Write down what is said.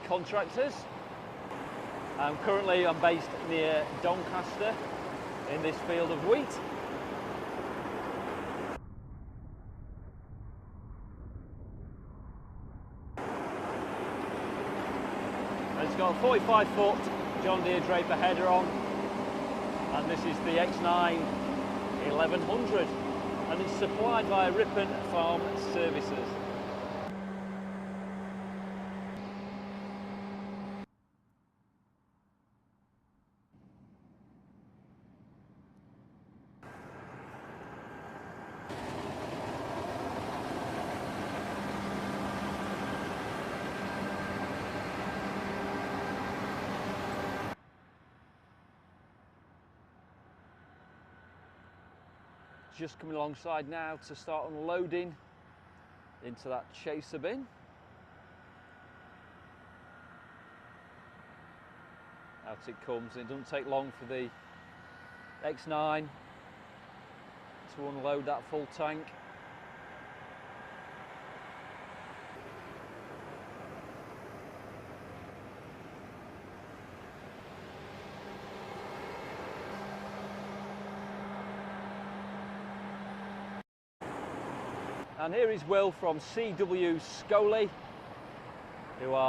Contractors. Currently I'm based near Doncaster in this field of wheat. It's got a 45-foot John Deere draper header on, and this is the X9 1100, and it's supplied by Ripon Farm Services. Just coming alongside now to start unloading into that chaser bin. Out it comes. It doesn't take long for the X9 to unload that full tank. And here is Will from CW Scoley, who are